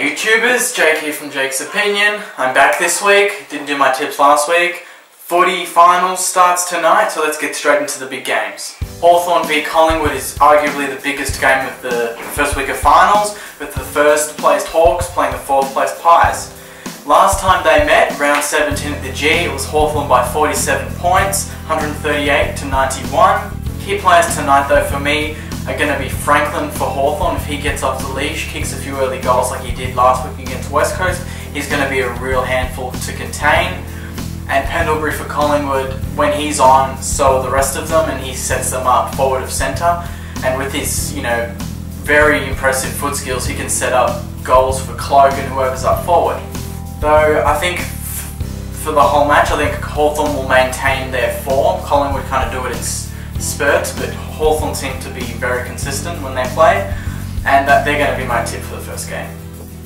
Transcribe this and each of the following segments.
G'day YouTubers, Jake here from Jake's Opinion. I'm back this week, didn't do my tips last week. Footy finals starts tonight, so let's get straight into the big games. Hawthorn v Collingwood is arguably the biggest game of the first week of finals, with the first placed Hawks playing the fourth placed Pies. Last time they met, round 17 at the G, it was Hawthorn by 47 points, 138 to 91. Key players tonight though for me are going to be Franklin for Hawthorn. If he gets off the leash, kicks a few early goals like he did last week against West Coast, he's going to be a real handful to contain. And Pendlebury for Collingwood, when he's on, so are the rest of them, and he sets them up forward of centre. And with his, very impressive foot skills, he can set up goals for Cloak and whoever's up forward. Though I think for the whole match, I think Hawthorn will maintain their form. Collingwood kind of do it in spurts, but Hawthorn seem to be very consistent when they play, and that they're going to be my tip for the first game.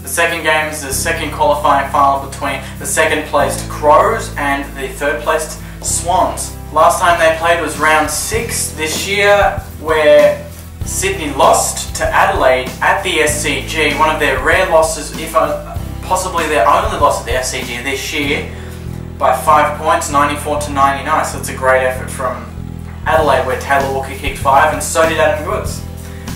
The second game is the second qualifying final between the second placed Crows and the third placed Swans. Last time they played was round 6 this year, where Sydney lost to Adelaide at the SCG, one of their rare losses, if possibly their only loss at the SCG this year, by 5 points, 94 to 99, so it's a great effort from Adelaide, where Taylor Walker kicked 5 and so did Adam Goods.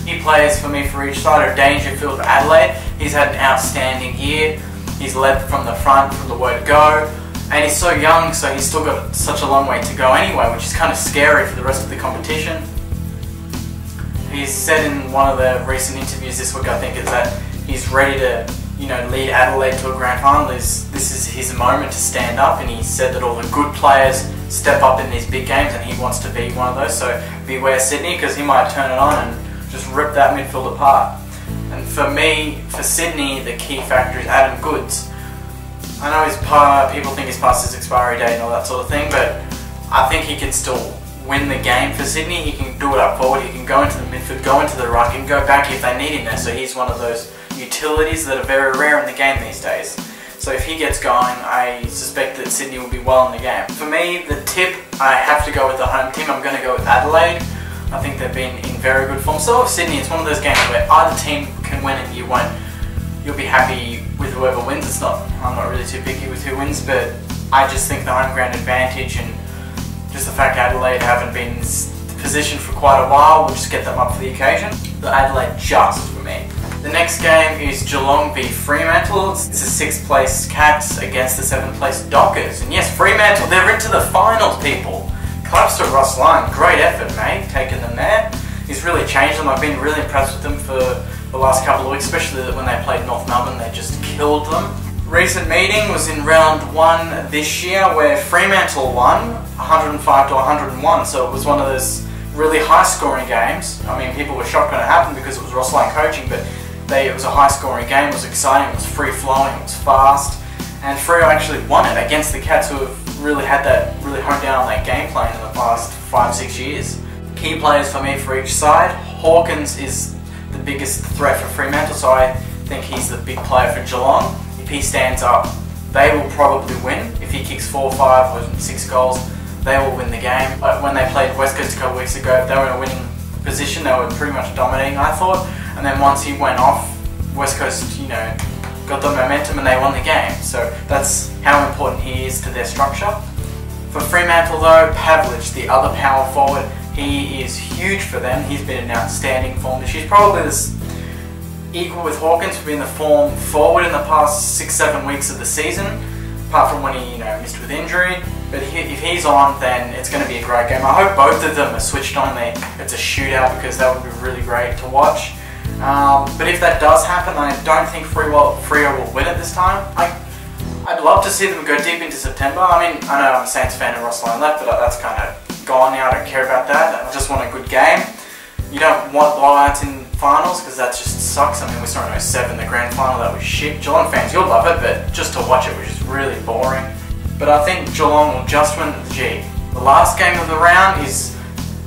He plays for me for each side of Dangerfield for Adelaide. He's had an outstanding year. He's led from the front from the word go, and he's so young, so he's still got such a long way to go anyway, which is kind of scary for the rest of the competition. He's said in one of the recent interviews this week, I think, is that he's ready to lead Adelaide to a grand final. This is his moment to stand up, and he said that all the good players step up in these big games, and he wants to be one of those, so beware Sydney, because he might turn it on and just rip that midfield apart. And for me, for Sydney, the key factor is Adam Goods. I know people think he's past his expiry date and all that sort of thing, but I think he can still win the game for Sydney. He can do it up forward, he can go into the midfield, go into the ruck, and go back if they need him there, so he's one of those utilities that are very rare in the game these days. So if he gets going, I suspect that Sydney will be well in the game. For me, the tip, I have to go with the home team. I'm going to go with Adelaide. I think they've been in very good form. So with Sydney, it's one of those games where either team can win and you'll be happy with whoever wins. I'm not really too picky with who wins, but I just think the home ground advantage and just the fact Adelaide haven't been in this position for quite a while will just get them up for the occasion. The Adelaide just for me. The next game is Geelong v Fremantle. It's the 6th place Cats against the 7th place Dockers. And yes, Fremantle, they're into the finals, people. Claps to Ross Lyon. Great effort, mate, taking them there. He's really changed them. I've been really impressed with them for the last couple of weeks, especially when they played North Melbourne. They just killed them. Recent meeting was in round 1 this year, where Fremantle won 105 to 101. So it was one of those really high-scoring games. I mean, people were shocked when it happened because it was Ross Lyon coaching, but it was a high-scoring game. It was exciting. It was free-flowing. It was fast, and Freo actually won it against the Cats, who have really honed down on that game plan in the past 5-6 years. Key players for me for each side. Hawkins is the biggest threat for Fremantle, so I think he's the big player for Geelong. If he stands up, they will probably win. If he kicks 4, 5 or 6 goals, they will win the game. When they played West Coast a couple of weeks ago, they were in a winning position. They were pretty much dominating, I thought. And then once he went off, West Coast, got the momentum and they won the game. So that's how important he is to their structure. For Fremantle though, Pavlich, the other power forward, he is huge for them. He's been in outstanding form this year. He's probably equal with Hawkins for being the form forward in the past 6-7 weeks of the season, apart from when he missed with injury. But if he's on, then it's going to be a great game. I hope both of them are switched on. It's a shootout, because that would be really great to watch. But if that does happen, I don't think Freo will win it this time. I'd love to see them go deep into September. I mean, I know I'm a Saints fan and Ross Lyon left, but that's kind of gone now. I don't care about that. I just want a good game. You don't want blowouts in finals, because that just sucks. I mean, we saw in 07, the grand final, that was shit. Geelong fans, you'll love it, but just to watch it was just really boring. But I think Geelong will just win the G. The last game of the round is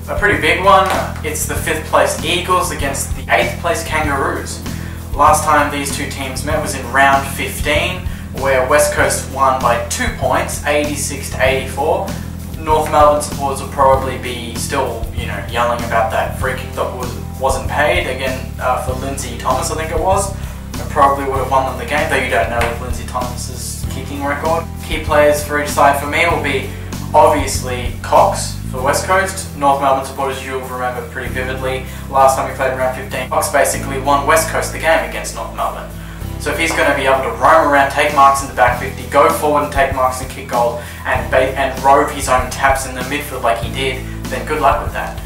a pretty big one. It's the 5th place Eagles against the 8th place Kangaroos. Last time these two teams met was in round 15, where West Coast won by 2 points, 86 to 84. North Melbourne supporters will probably be still, yelling about that free kick that wasn't paid again for Lindsay Thomas, I think it was. probably would have won them the game, though you don't know with Lindsay Thomas's kicking record. Key players for each side for me will be obviously Cox for West Coast. North Melbourne supporters, you'll remember pretty vividly, last time we played in round 15, Cox basically won West Coast the game against North Melbourne. So if he's going to be able to roam around, take marks in the back 50, go forward and take marks and kick goals, and rove his own taps in the midfield like he did, then good luck with that.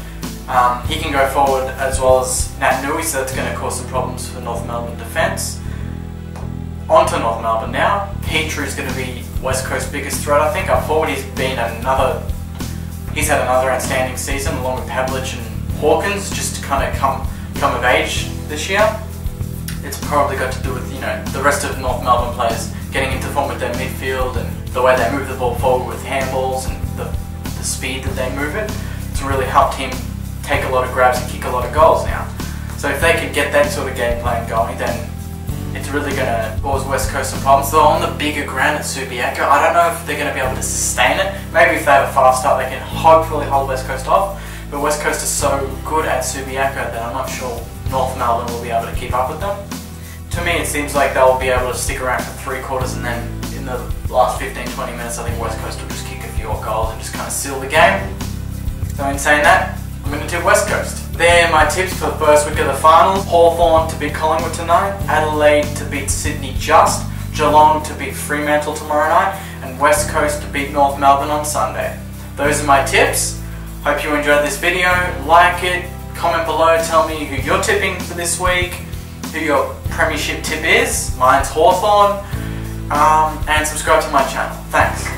He can go forward as well as Nat Nui, so that's going to cause some problems for North Melbourne defence. On to North Melbourne now. Petrie is going to be West Coast's biggest threat, I think. Up forward, he's had another outstanding season, along with Pavlich and Hawkins, just to kind of come of age this year. It's probably got to do with, you know, the rest of North Melbourne players getting into form with their midfield and the way they move the ball forward with handballs and the speed that they move it. It's really helped him take a lot of grabs and kick a lot of goals now. So if they could get that sort of game plan going, then it's really going to cause West Coast some problems. Though on the bigger ground at Subiaco, I don't know if they're going to be able to sustain it. Maybe if they have a fast start, they can hopefully hold West Coast off. But West Coast is so good at Subiaco that I'm not sure North Melbourne will be able to keep up with them. To me, it seems like they'll be able to stick around for 3/4, and then in the last 15-20 minutes, I think West Coast will just kick a few more goals and just kind of seal the game. So in saying that, I'm going to tip West Coast. There are my tips for the first week of the finals. Hawthorn to beat Collingwood tonight, Adelaide to beat Sydney just, Geelong to beat Fremantle tomorrow night, and West Coast to beat North Melbourne on Sunday. Those are my tips. Hope you enjoyed this video. Like it, comment below, tell me who you're tipping for this week, who your Premiership tip is. Mine's Hawthorn, and subscribe to my channel. Thanks.